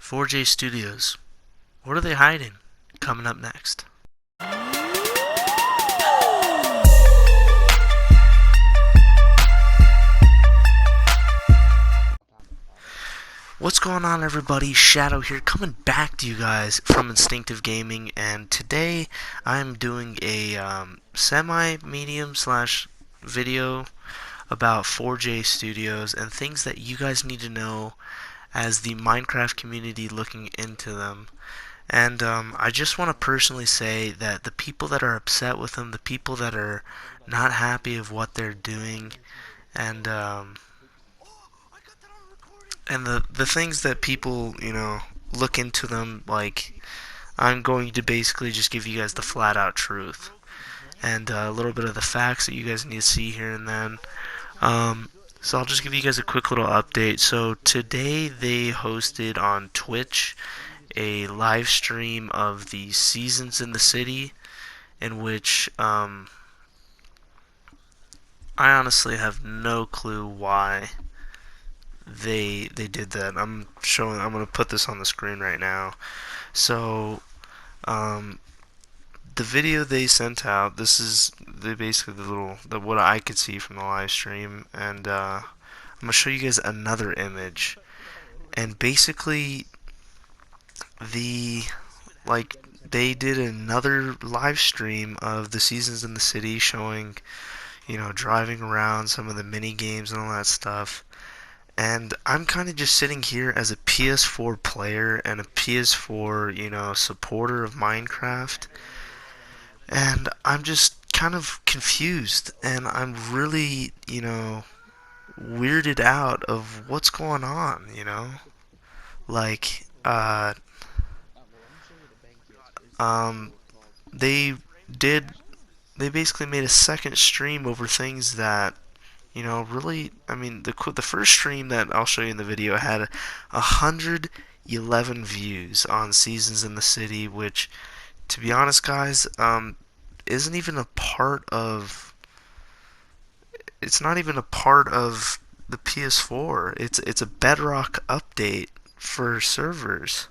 4J Studios. What are they hiding? Coming up next. What's going on, everybody? Shadow here, coming back to you guys from Instinctive Gaming, and today I'm doing a semi-medium slash video about 4J Studios and things that you guys need to know as the Minecraft community looking into them. And I just want to personally say that the people that are upset with them, the people that are not happy of what they're doing, and the things that people, look into them, like, I'm going to basically just give you guys the flat out truth and a little bit of the facts that you guys need to see here and then. So I'll just give you guys a quick little update. So today they hosted on Twitch a live stream of the seasons in the city, in which I honestly have no clue why they did that. I'm gonna put this on the screen right now. So the video they sent out, this is basically what I could see from the live stream, and I'm gonna show you guys another image. And basically the like they did another live stream of the seasons in the city, showing, driving around, some of the mini games and all that stuff. And I'm kind of just sitting here as a PS4 player and a PS4, supporter of Minecraft. And I'm just kind of confused, and I'm really, weirded out of what's going on. Like, um, they did, they basically made a second stream over things that, really, I mean, the first stream that I'll show you in the video had 111 views on Seasons in the City, which, to be honest, guys, isn't even a part of. It's not even a part of the PS4. It's a Bedrock update for servers,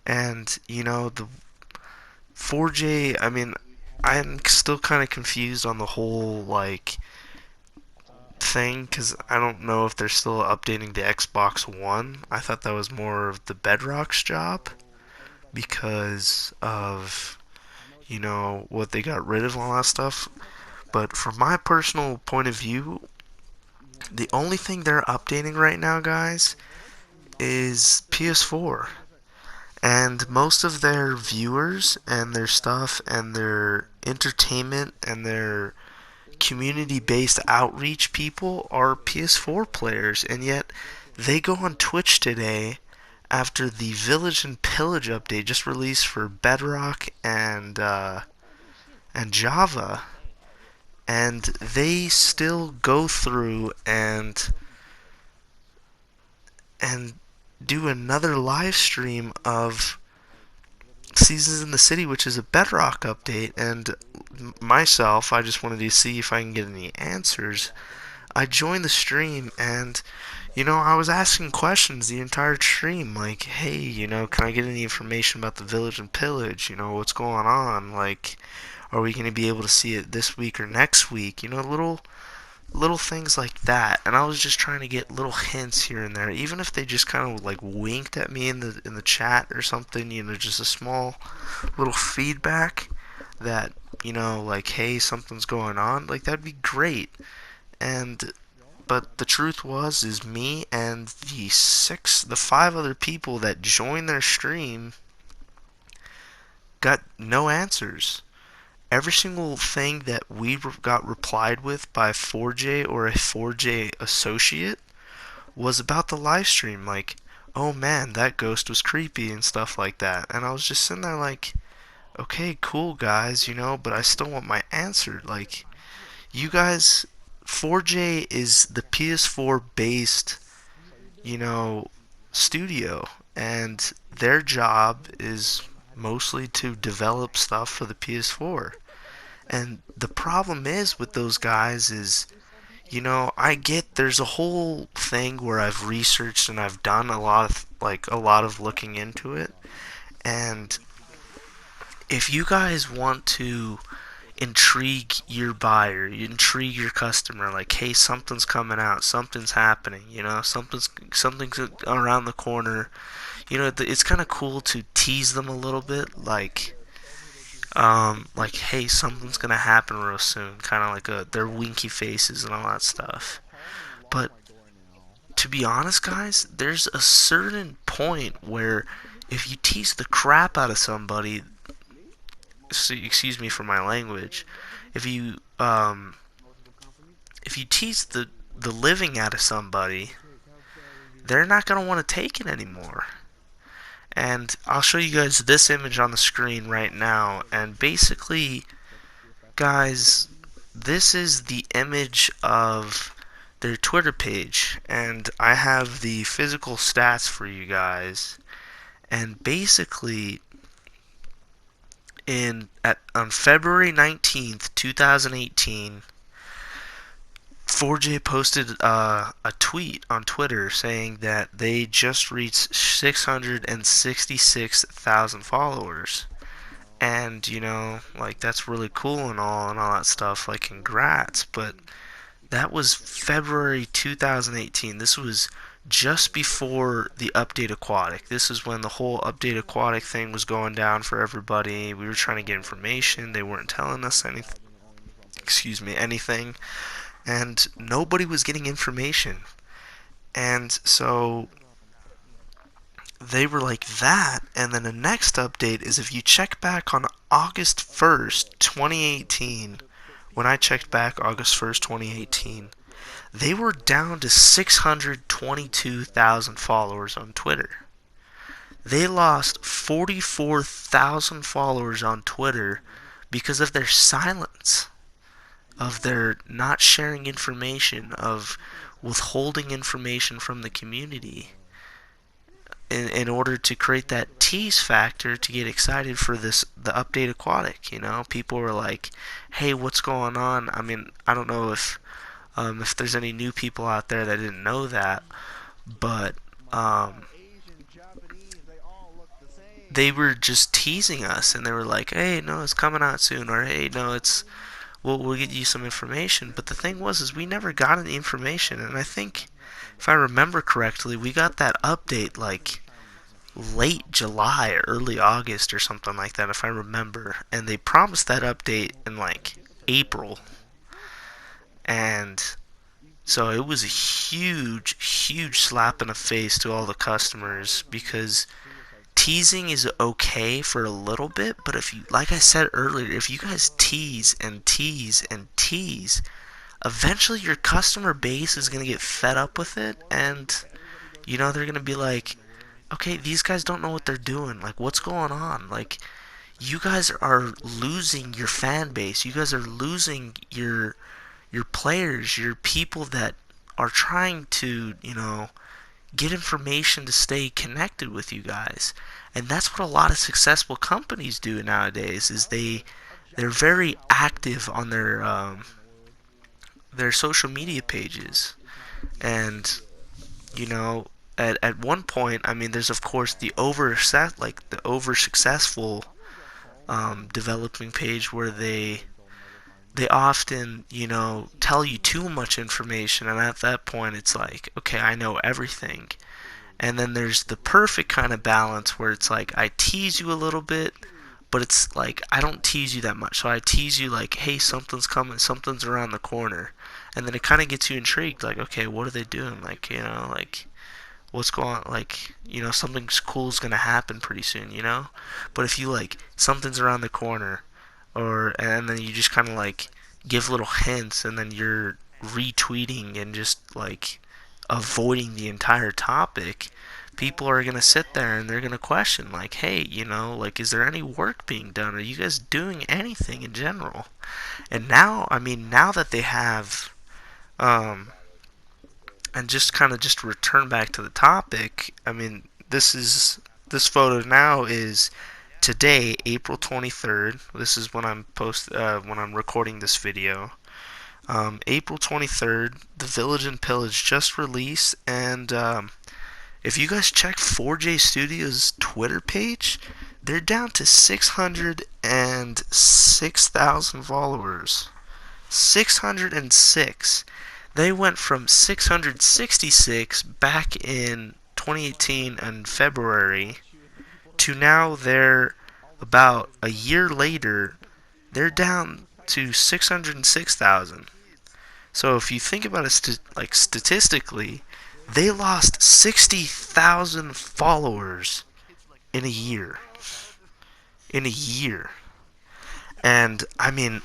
and the 4J. I mean, I'm still kind of confused on the whole thing, because I don't know if they're still updating the Xbox One. I thought that was more of the Bedrock's job because of what they got rid of and all that stuff. But from my personal point of view, the only thing they're updating right now, guys, is PS4. And most of their viewers and their stuff and their entertainment and their community-based outreach people are PS4 players, and yet they go on Twitch today after the Village and Pillage update just released for Bedrock and Java, and they still go through and do another live stream of Seasons in the City, which is a Bedrock update. And myself, I just wanted to see if I can get any answers. I joined the stream, and I was asking questions the entire stream, like, hey, can I get any information about the Village and Pillage? What's going on? Like, are we going to be able to see it this week or next week? Little things like that. And I was just trying to get little hints here and there, even if they just kind of like winked at me in the chat or something, just a small little feedback that, like, hey, something's going on. Like, that'd be great. And but the truth is me and the five other people that joined their stream got no answers. Every single thing that we got replied with by 4J or a 4J associate was about the live stream, like, oh man, that ghost was creepy and stuff like that. And I was just sitting there like, okay, cool, guys, but I still want my answer. Like, you guys, 4J is the PS4 based, studio, and their job is mostly to develop stuff for the PS4. And the problem is with those guys is, I get there's a whole thing where I've researched and I've done a lot of like a lot of looking into it. And if you guys want to intrigue your buyer, intrigue your customer, like, hey, something's coming out, something's happening, something's around the corner. It's kind of cool to tease them a little bit, like, hey, something's gonna happen real soon, kind of like their winky faces and all that stuff. But to be honest, guys, there's a certain point where if you tease the crap out of somebody, excuse me for my language, if you if you tease the living out of somebody, they're not gonna want to take it anymore. And I'll show you guys this image on the screen right now. And basically, guys, this is the image of their Twitter page. And I have the physical stats for you guys. And basically, on February 19th, 2018, 4J posted a tweet on Twitter saying that they just reached 666,000 followers. And, like, that's really cool and all that stuff, like, congrats. But that was February 2018. This was just before the Update Aquatic. This is when the whole Update Aquatic thing was going down for everybody. We were trying to get information. They weren't telling us anything. And nobody was getting information. And so they were like that. And then the next update is if you check back on August 1st, 2018, when I checked back August 1st, 2018, they were down to 622,000 followers on Twitter. They lost 44,000 followers on Twitter because of their silence, of their not sharing information, of withholding information from the community in order to create that tease factor to get excited for the Update Aquatic. People were like, hey, what's going on? I mean, I don't know if there's any new people out there that didn't know that, but they were just teasing us, and they were like, hey, no, it's coming out soon, or hey, no, we'll get you some information. But the thing is we never got any information. And I think, if I remember correctly, we got that update like late July, early August, or something like that, if I remember. And they promised that update in like April. And so it was a huge, huge slap in the face to all the customers, because teasing is okay for a little bit, but if you, like I said earlier, if you guys tease and tease and tease, eventually your customer base is going to get fed up with it, and they're going to be like, okay, these guys don't know what they're doing, like, what's going on? Like, you guys are losing your fan base, you guys are losing your players, your people that are trying to, get information to stay connected with you guys. And that's what a lot of successful companies do nowadays, is they're very active on their social media pages. And at one point, I mean, there's of course the over successful developing page, where they often, tell you too much information, and at that point it's like, okay, I know everything. And then there's the perfect kind of balance where it's like, I tease you a little bit, but it's like, I don't tease you that much. So I tease you like, hey, something's coming, something's around the corner. And then it kind of gets you intrigued, like, okay, what are they doing? Like, like, what's going on? Like, something cool's gonna happen pretty soon, But if you like, something's around the corner, and then you just kind of like give little hints, and then you're retweeting and just like avoiding the entire topic, people are gonna sit there and they're gonna question, like, hey, like, is there any work being done? Are you guys doing anything in general? And now, I mean, now that they have, and just kind of just return back to the topic, I mean, this photo now is today, April 23rd. This is when I'm recording this video. April 23rd, The Village and Pillage just released, and If you guys check 4J Studios' Twitter page, they're down to 606,000 followers. 606. They went from 666 back in 2018 in February to now they're about a year later, they're down to 606,000. So if you think about it like statistically, they lost 60,000 followers in a year. In a year. And I mean,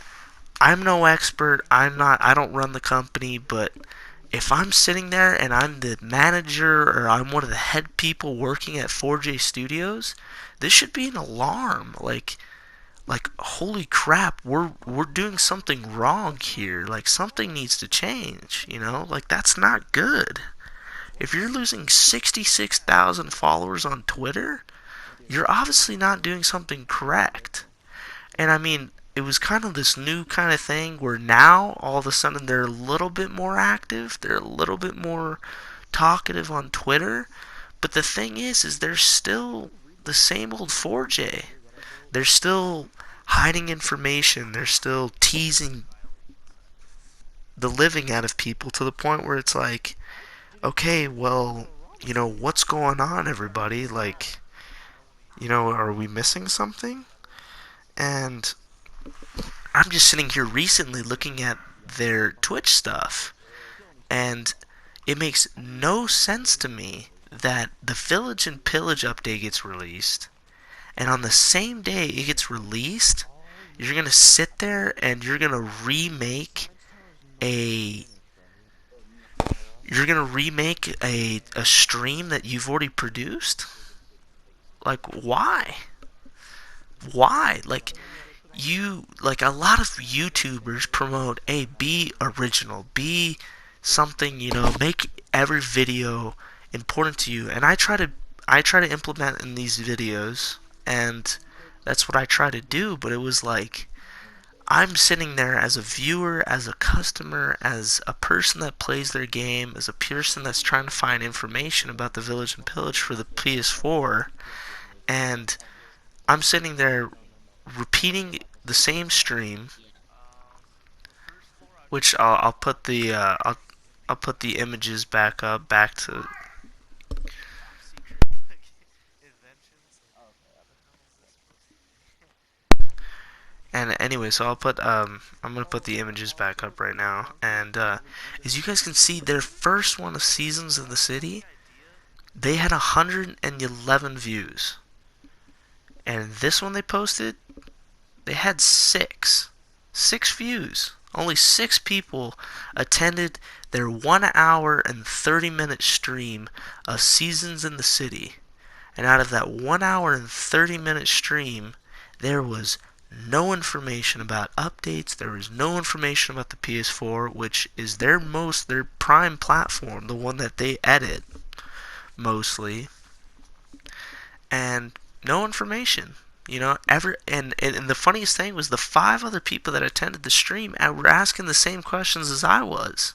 I'm no expert. I don't run the company, but if I'm sitting there and I'm the manager or I'm one of the head people working at 4J Studios, this should be an alarm. Like holy crap, we're doing something wrong here. Like something needs to change, you know? Like that's not good. If you're losing 66,000 followers on Twitter, you're obviously not doing something correct. And I mean, it was kind of this new kind of thing where now all of a sudden they're a little bit more active, they're a little bit more talkative on Twitter, but the thing is they're still the same old 4J. They're still hiding information, they're still teasing the living out of people to the point where it's like, okay, well, you know, what's going on, everybody? Like, you know, are we missing something? And I'm just sitting here recently looking at their Twitch stuff, and it makes no sense to me that the Village and Pillage update gets released, and on the same day it gets released, you're gonna sit there and a you're gonna remake a stream that you've already produced? Like why? Why? Like a lot of YouTubers promote, hey, be original, be something, you know, make every video important to you. And I try to implement in these videos, and that's what I try to do, but it was like I'm sitting there as a viewer, as a customer, as a person that plays their game, as a person that's trying to find information about the Village and Pillage for the PS4, and I'm sitting there repeating the same stream, which I'll put the images back up back to. And anyway, so I'm gonna put the images back up right now, and as you guys can see, their first one of Seasons in the City, they had 111 views, and this one they posted, they had six views. Only 6 people attended their 1 hour and 30-minute stream of Seasons in the City. And out of that 1 hour and 30-minute stream, there was no information about updates. There was no information about the PS4, which is their prime platform, the one that they edit mostly. And no information. You know, and the funniest thing was the 5 other people that attended the stream were asking the same questions as I was.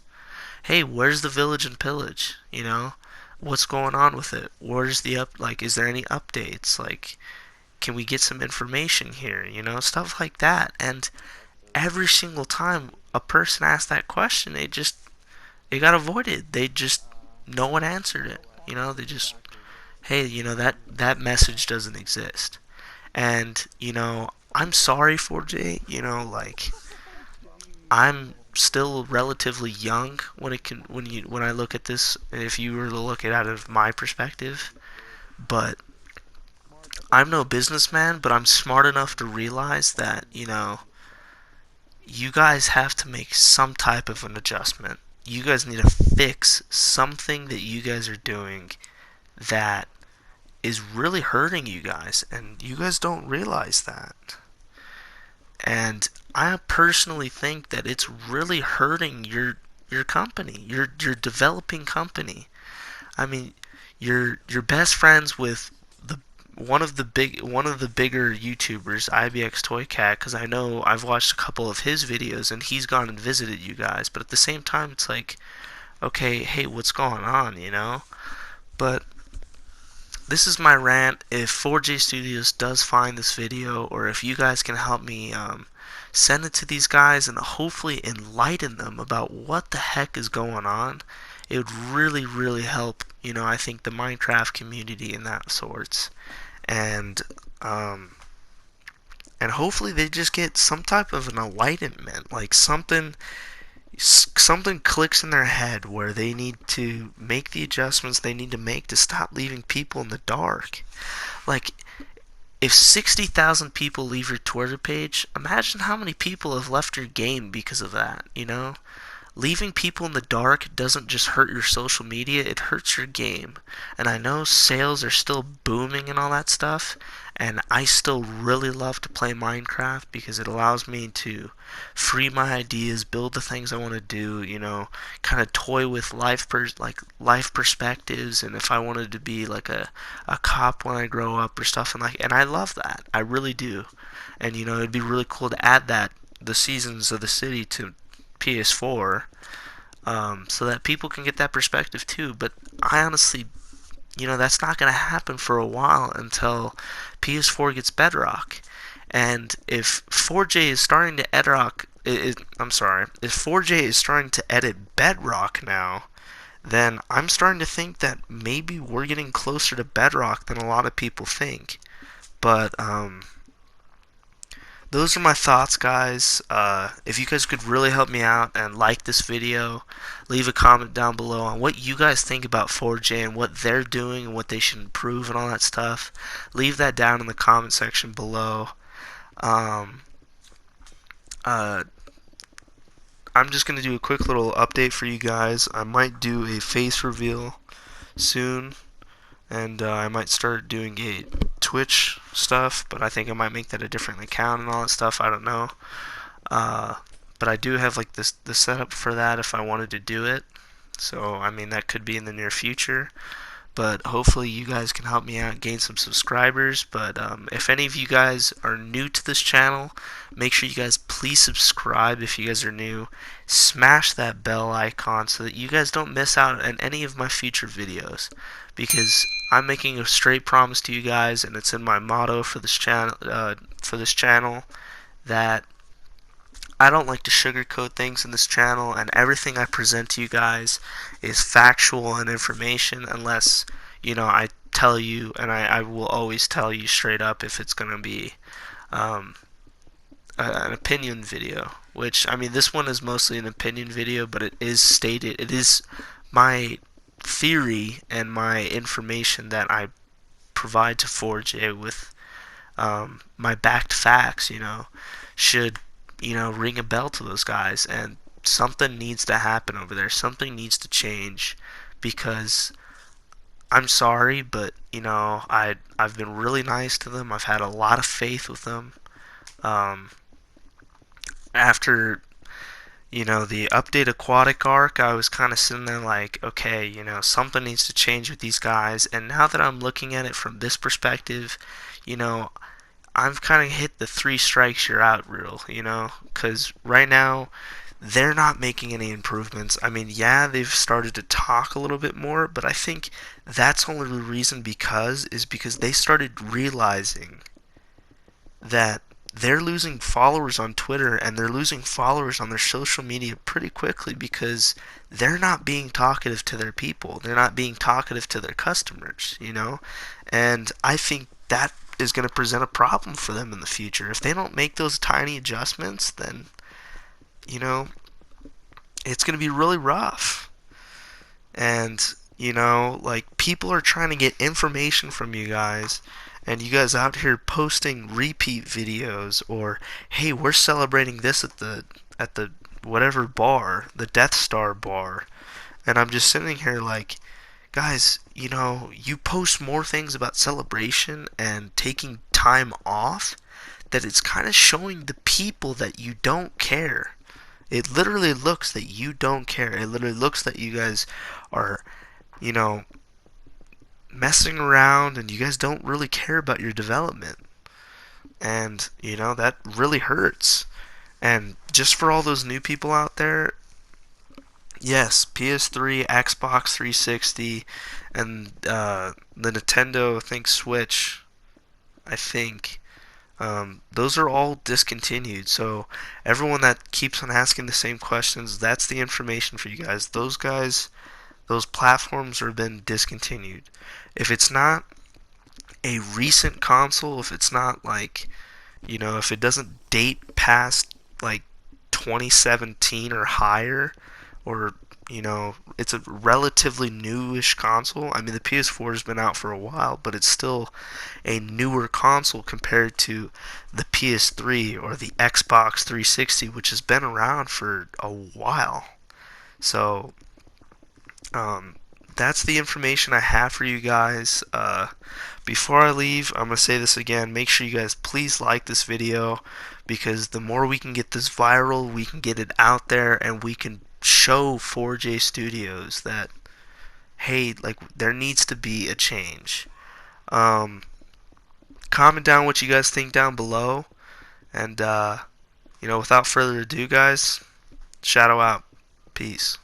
Hey, where's the Village and Pillage? You know, what's going on with it? Where's like, is there any updates? Like, can we get some information here? You know, stuff like that. And every single time a person asked that question, it got avoided. No one answered it. You know, they just, hey, you know, that message doesn't exist. And, you know, I'm sorry for Jay, you know, like, I'm still relatively young when I look at this, if you were to look at it out of my perspective, but I'm no businessman, but I'm smart enough to realize that, you know, you guys have to make some type of an adjustment. You guys need to fix something that you guys are doing that is really hurting you guys, and you guys don't realize that. And I personally think that it's really hurting your company, your developing company. I mean, you're best friends with one of the bigger YouTubers, IBX Toy Cat, because I know I've watched a couple of his videos and he's gone and visited you guys. But at the same time, it's like, okay, hey, what's going on, you know? But this is my rant. If 4J Studios does find this video, or if you guys can help me send it to these guys and hopefully enlighten them about what the heck is going on, it would really, really help, I think the Minecraft community in that sorts. And, um, and hopefully they just get some type of an enlightenment, like something clicks in their head where they need to make the adjustments they need to make to stop leaving people in the dark. Like, if 60,000 people leave your Twitter page, imagine how many people have left your game because of that. Leaving people in the dark doesn't just hurt your social media, it hurts your game. And I know sales are still booming and all that stuff, and I still really love to play Minecraft because it allows me to free my ideas, build the things I want to do, kind of toy with life perspectives, and if I wanted to be like a cop when I grow up or stuff, and I love that. I really do. And it'd be really cool to add that the Seasons of the City to PS4, so that people can get that perspective too. But I honestly, that's not going to happen for a while until PS4 gets Bedrock. And if 4J is starting to if 4J is starting to edit Bedrock now, then I'm starting to think that maybe we're getting closer to Bedrock than a lot of people think. But those are my thoughts, guys. If you guys could really help me out and like this video, leave a comment down below on what you guys think about 4J and what they're doing and what they should improve and all that stuff. Leave that down in the comment section below. Um, uh, I'm just going to do a quick little update for you guys. I might do a face reveal soon, and I might start doing a Twitch stuff, but I think I might make that a different account and all that stuff. I don't know. But I do have like the setup for that if I wanted to do it. So I mean that could be in the near future. But hopefully you guys can help me out, gain some subscribers. But if any of you guys are new to this channel, make sure you guys please subscribe if you guys are new. Smash that bell icon so that you guys don't miss out on any of my future videos. Because I'm making a straight promise to you guys, and it's in my motto for this channel, that I don't like to sugarcoat things in this channel, and everything I present to you guys is factual and information unless, I tell you, and I will always tell you straight up if it's going to be an opinion video. Which, I mean, this one is mostly an opinion video, but it is my theory and my information that I provide to 4J with my backed facts, should ring a bell to those guys, and something needs to happen over there. Something needs to change, because I'm sorry, but I've been really nice to them. I've had a lot of faith with them. After the update aquatic arc, I was kind of sitting there like, okay, something needs to change with these guys. And now that I'm looking at it from this perspective, I've kind of hit the 3 strikes you're out rule, because right now they're not making any improvements. I mean, yeah, they've started to talk a little bit more, but I think that's only the reason because they started realizing that they're losing followers on Twitter and they're losing followers on their social media pretty quickly because they're not being talkative to their people. They're not being talkative to their customers, And I think that is going to present a problem for them in the future. If they don't make those tiny adjustments, then, it's going to be really rough. And, like, people are trying to get information from you guys, and you guys out here posting repeat videos, or, hey, we're celebrating this at the whatever bar, the Death Star bar. And I'm just sitting here like, guys, you post more things about celebration and taking time off, that it's kind of showing the people that you don't care. It literally looks that you don't care. It literally looks that you guys are, messing around and you guys don't really care about your development. And, that really hurts. And just for all those new people out there, Yes, PS3, Xbox 360, and the Nintendo, I think Switch. I think those are all discontinued. So everyone that keeps on asking the same questions, that's the information for you guys. Those guys, those platforms have been discontinued. If it's not a recent console, if it's not like, if it doesn't date past like 2017 or higher, or it's a relatively newish console. I mean, the PS4 has been out for a while, but it's still a newer console compared to the PS3 or the Xbox 360, which has been around for a while. So, um, that's the information I have for you guys. Before I leave, I'm going to say this again. Make sure you guys please like this video, because the more we can get this viral, we can get it out there, and we can show 4J Studios that, hey, like, there needs to be a change. Um, Comment down what you guys think down below. And, without further ado, guys, Shadow out. Peace.